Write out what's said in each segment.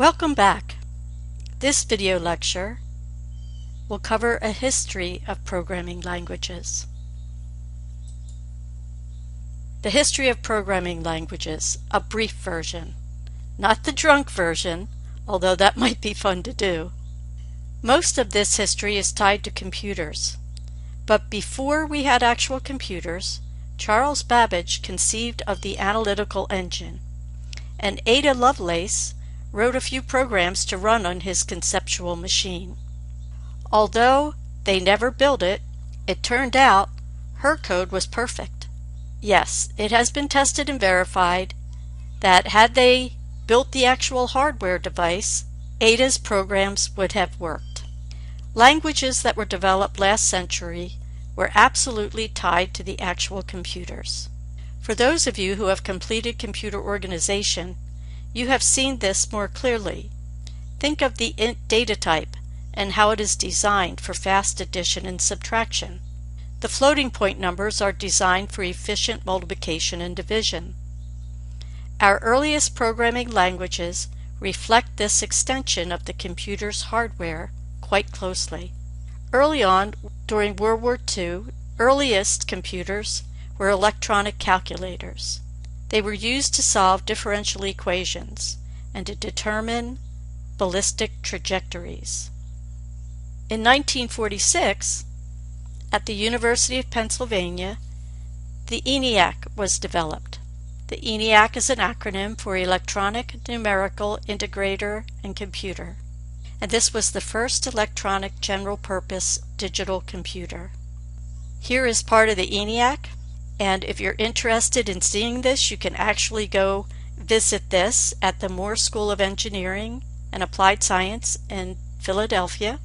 Welcome back. This video lecture will cover a history of programming languages. The history of programming languages, a brief version, not the drunk version, although that might be fun to do. Most of this history is tied to computers, but before we had actual computers, Charles Babbage conceived of the analytical engine, and Ada Lovelace wrote a few programs to run on his conceptual machine. Although they never built it, it turned out her code was perfect. Yes, it has been tested and verified that had they built the actual hardware device, Ada's programs would have worked. Languages that were developed last century were absolutely tied to the actual computers. For those of you who have completed computer organization, you have seen this more clearly. Think of the int data type and how it is designed for fast addition and subtraction. The floating point numbers are designed for efficient multiplication and division. Our earliest programming languages reflect this extension of the computer's hardware quite closely. Early on, during World War II, earliest computers were electronic calculators. They were used to solve differential equations and to determine ballistic trajectories. In 1946, at the University of Pennsylvania, the ENIAC was developed. The ENIAC is an acronym for Electronic Numerical Integrator and Computer, and this was the first electronic general-purpose digital computer. Here is part of the ENIAC. And if you're interested in seeing this, you can actually go visit this at the Moore School of Engineering and Applied Science in Philadelphia.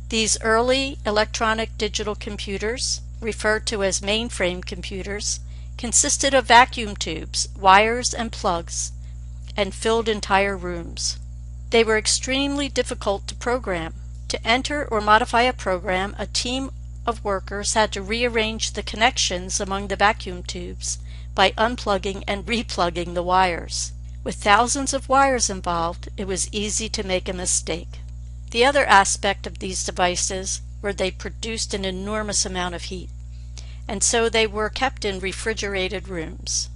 These early electronic digital computers, referred to as mainframe computers, consisted of vacuum tubes, wires, and plugs, and filled entire rooms. They were extremely difficult to program. To enter or modify a program, a team of workers had to rearrange the connections among the vacuum tubes by unplugging and replugging the wires. With thousands of wires involved, it was easy to make a mistake. The other aspect of these devices were they produced an enormous amount of heat, and so they were kept in refrigerated rooms.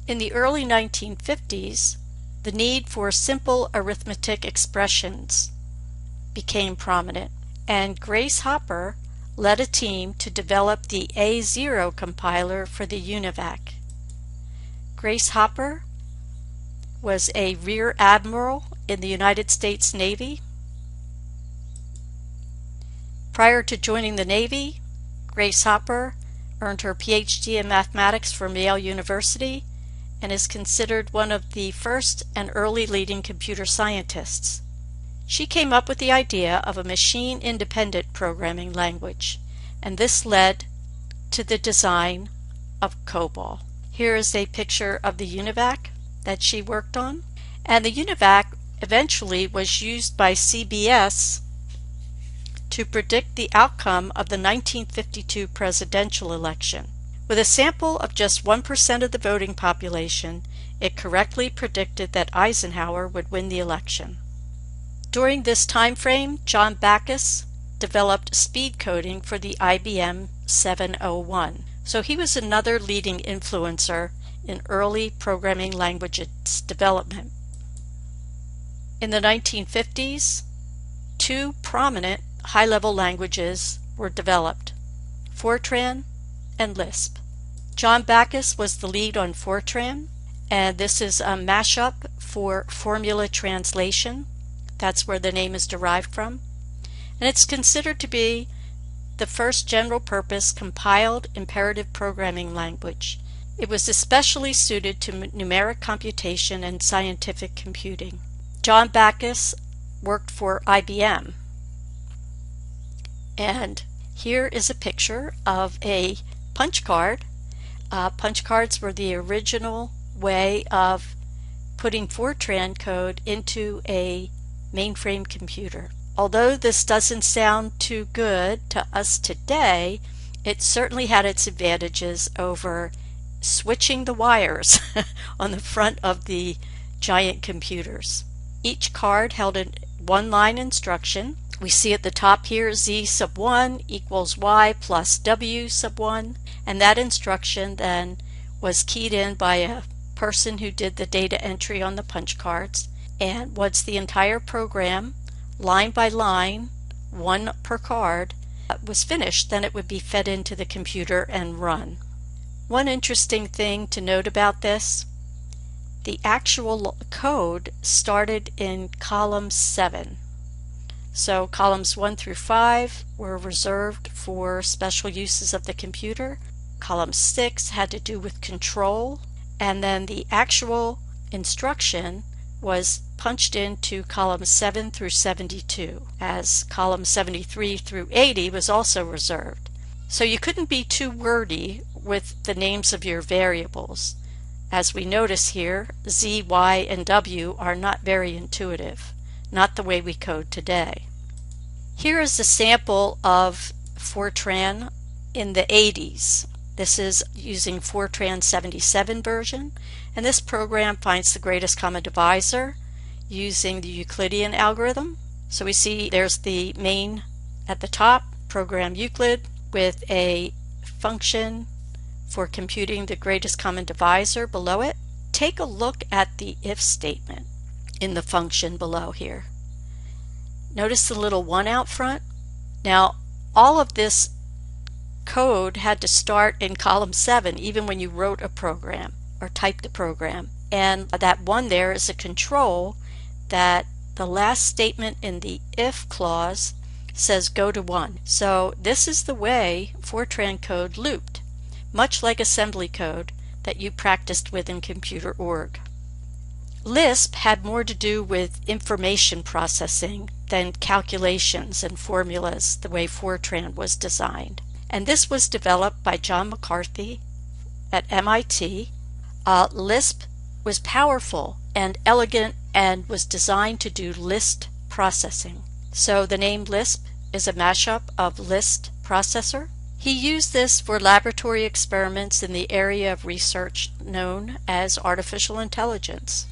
In the early 1950s, the need for simple arithmetic expressions became prominent, and Grace Hopper led a team to develop the A0 compiler for the UNIVAC. Grace Hopper was a Rear Admiral in the United States Navy. Prior to joining the Navy, Grace Hopper earned her PhD in mathematics from Yale University and is considered one of the first and early leading computer scientists. She came up with the idea of a machine-independent programming language, and this led to the design of Cobalt. Here is a picture of the UNIVAC that she worked on, and the UNIVAC eventually was used by CBS to predict the outcome of the 1952 presidential election. With a sample of just 1% of the voting population, it correctly predicted that Eisenhower would win the election. During this time frame, John Backus developed speed coding for the IBM 701. So he was another leading influencer in early programming languages development. In the 1950s, two prominent high-level languages were developed, Fortran and Lisp. John Backus was the lead on Fortran, and this is a mashup for formula translation. That's where the name is derived from. And it's considered to be the first general-purpose compiled imperative programming language. It was especially suited to numeric computation and scientific computing. John Backus worked for IBM. And here is a picture of a punch card. Punch cards were the original way of putting Fortran code into a mainframe computer. Although this doesn't sound too good to us today, it certainly had its advantages over switching the wires on the front of the giant computers. Each card held a one-line instruction. We see at the top here z sub 1 equals y plus w sub 1, and that instruction then was keyed in by a person who did the data entry on the punch cards. And once the entire program, line by line, one per card, was finished, then it would be fed into the computer and run. One interesting thing to note about this, the actual code started in column 7. So columns 1 through 5 were reserved for special uses of the computer. Column 6 had to do with control, and then the actual instruction was punched into columns 7 through 72, as column 73 through 80 was also reserved. So you couldn't be too wordy with the names of your variables. As we notice here, z, y, and w are not very intuitive, not the way we code today. Here is a sample of Fortran in the 80s. This is using Fortran 77 version, and this program finds the greatest common divisor using the Euclidean algorithm. So we see there's the main at the top, program Euclid, with a function for computing the greatest common divisor below it. Take a look at the if statement in the function below here. Notice the little 1 out front? Now, all of this code had to start in column 7 even when you wrote a program or typed a program. And that 1 there is a control that the last statement in the if clause says go to 1. So this is the way Fortran code looped, much like assembly code that you practiced with in computer org. Lisp had more to do with information processing than calculations and formulas the way Fortran was designed. And this was developed by John McCarthy at MIT. Lisp was powerful and elegant and was designed to do list processing. So the name Lisp is a mashup of list processor. He used this for laboratory experiments in the area of research known as artificial intelligence.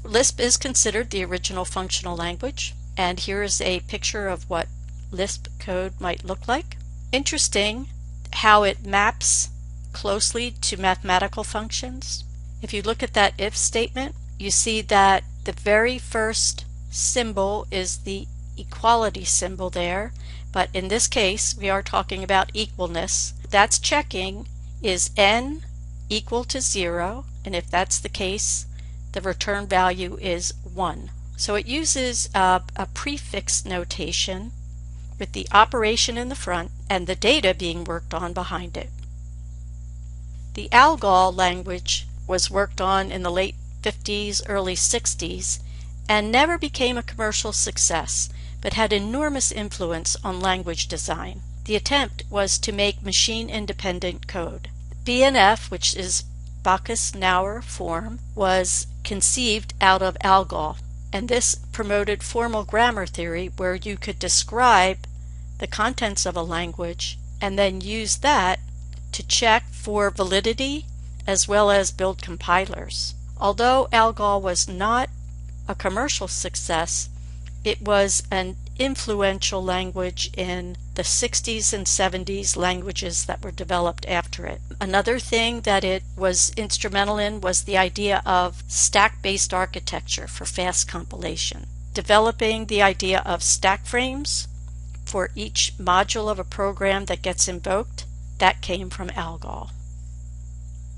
Lisp is considered the original functional language, and here is a picture of what Lisp code might look like. Interesting how it maps closely to mathematical functions. If you look at that if statement, you see that the very first symbol is the equality symbol there, but in this case we are talking about equalness. That's checking is n equal to 0, and if that's the case, the return value is 1. So it uses a prefix notation with the operation in the front and the data being worked on behind it. The algol language was worked on in the late 50s, early 60s, and never became a commercial success, but had enormous influence on language design. The attempt was to make machine-independent code. BNF, which is Backus-Naur form, was conceived out of algol, and this promoted formal grammar theory where you could describe the contents of a language and then use that to check for validity as well as build compilers. Although algol was not a commercial success, it was an influential language in the 60s and 70s languages that were developed after it. Another thing that it was instrumental in was the idea of stack-based architecture for fast compilation. Developing the idea of stack frames for each module of a program that gets invoked, that came from algol.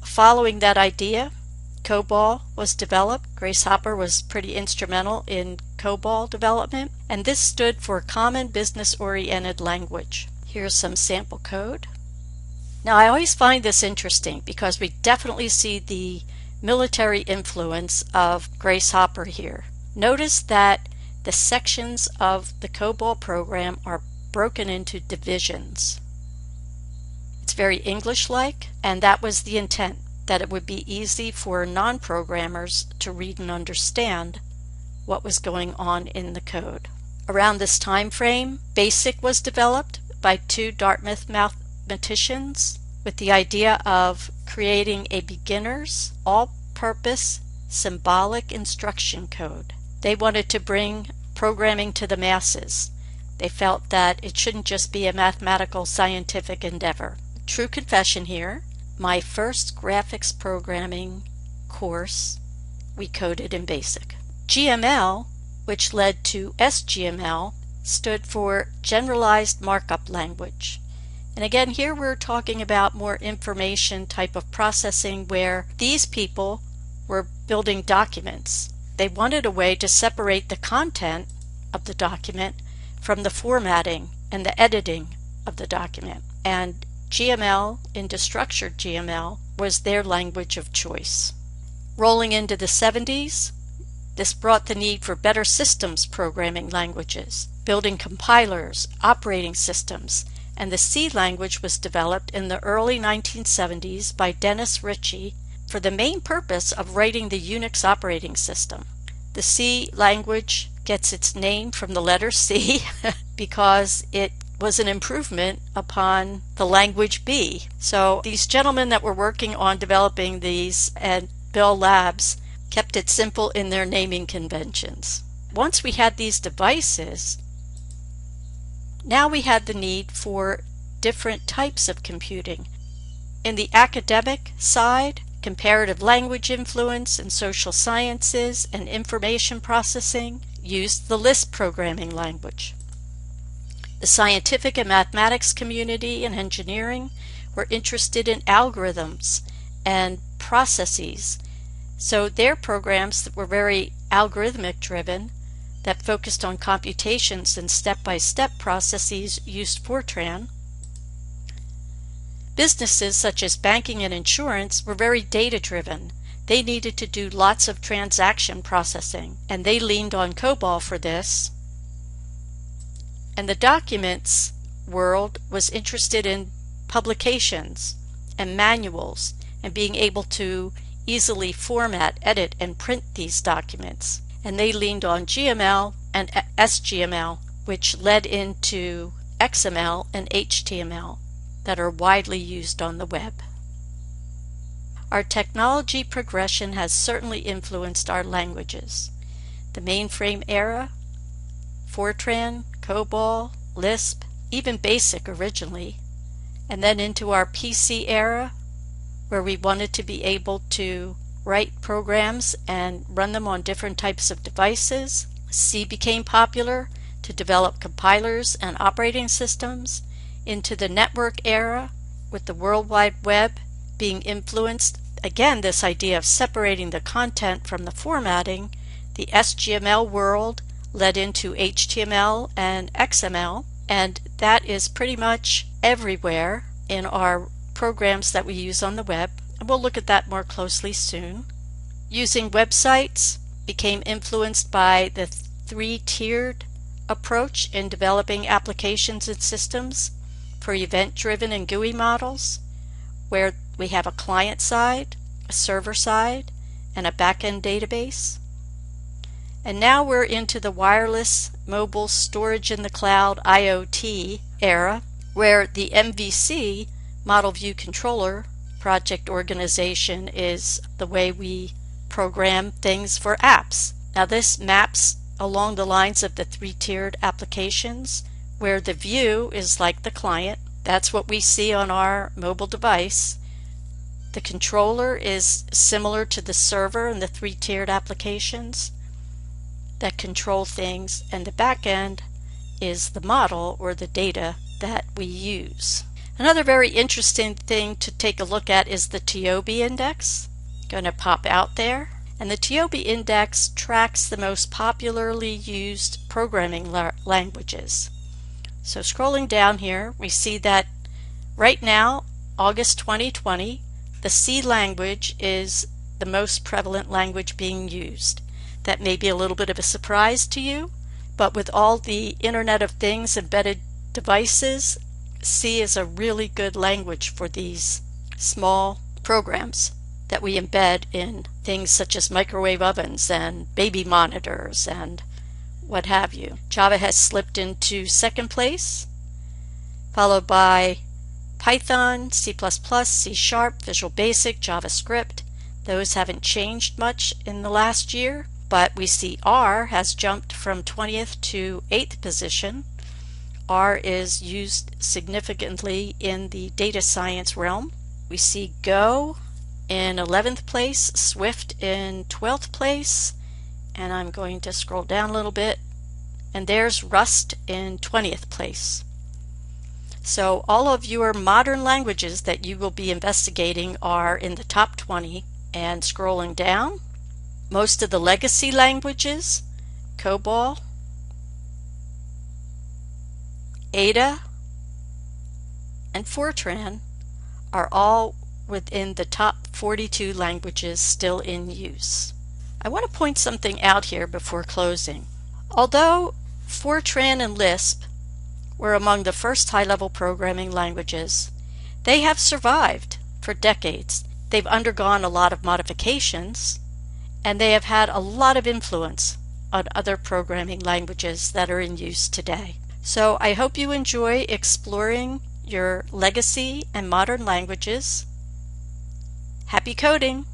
Following that idea, Cobalt was developed. Grace Hopper was pretty instrumental in Cobalt development, and this stood for Common Business-Oriented Language. Here's some sample code. Now I always find this interesting because we definitely see the military influence of Grace Hopper here. Notice that the sections of the Cobalt program are broken into divisions. It's very English-like, and that was the intent, that it would be easy for non-programmers to read and understand what was going on in the code. Around this time frame, BASIC was developed by two Dartmouth mathematicians with the idea of creating a beginner's all-purpose symbolic instruction code. They wanted to bring programming to the masses. They felt that it shouldn't just be a mathematical scientific endeavor. True confession here, my first graphics programming course we coded in BASIC. GML, which led to SGML, stood for Generalized Markup Language. And again, here we're talking about more information type of processing where these people were building documents. They wanted a way to separate the content of the document from the formatting and the editing of the document. And GML into structured GML was their language of choice. Rolling into the 70s, this brought the need for better systems programming languages, building compilers, operating systems, and the C language was developed in the early 1970s by Dennis Ritchie for the main purpose of writing the Unix operating system. The C language gets its name from the letter C because it was an improvement upon the language B. So these gentlemen that were working on developing these at Bell Labs kept it simple in their naming conventions. Once we had these devices, now we had the need for different types of computing. In the academic side, comparative language influence and social sciences and information processing used the Lisp programming language. The scientific and mathematics community and engineering were interested in algorithms and processes. So their programs that were very algorithmic driven, that focused on computations and step-by-step processes, used Fortran. Businesses such as banking and insurance were very data-driven. They needed to do lots of transaction processing, and they leaned on Cobalt for this. And the documents world was interested in publications and manuals and being able to easily format, edit, and print these documents. And they leaned on GML and SGML, which led into XML and HTML that are widely used on the web. Our technology progression has certainly influenced our languages. The mainframe era, Fortran, Cobalt, Lisp, even BASIC originally, and then into our PC era, where we wanted to be able to write programs and run them on different types of devices. C became popular to develop compilers and operating systems. Into the network era, with the World Wide Web being influenced, again, this idea of separating the content from the formatting. The SGML world led into HTML and XML, and that is pretty much everywhere in our programs that we use on the web, and we'll look at that more closely soon. Using websites became influenced by the three-tiered approach in developing applications and systems for event-driven and GUI models, where we have a client side, a server side, and a back-end database. And now we're into the wireless mobile storage in the cloud IoT era, where the MVC, Model View Controller project organization, is the way we program things for apps. Now this maps along the lines of the three-tiered applications, where the view is like the client. That's what we see on our mobile device. The controller is similar to the server and the three-tiered applications that control things, and the back end is the model or the data that we use. Another very interesting thing to take a look at is the TOB Index. Going to pop out there. And the TOB Index tracks the most popularly used programming languages. So scrolling down here, we see that right now, August 2020, the C language is the most prevalent language being used. That may be a little bit of a surprise to you, but with all the Internet of Things embedded devices, C is a really good language for these small programs that we embed in things such as microwave ovens and baby monitors and what have you. Java has slipped into second place, followed by Python, C++, C#, Visual Basic, JavaScript, Those haven't changed much in the last year, but we see R has jumped from 20th to 8th position. R is used significantly in the data science realm. We see Go in 11th place, Swift in 12th place, and I'm going to scroll down a little bit, and there's Rust in 20th place. So all of your modern languages that you will be investigating are in the top 20. And scrolling down, most of the legacy languages, Cobalt, Ada, and Fortran, are all within the top 42 languages still in use. I want to point something out here before closing. Although Fortran and Lisp were among the first high-level programming languages, they have survived for decades. They've undergone a lot of modifications, and they have had a lot of influence on other programming languages that are in use today. So I hope you enjoy exploring your legacy and modern languages. Happy coding!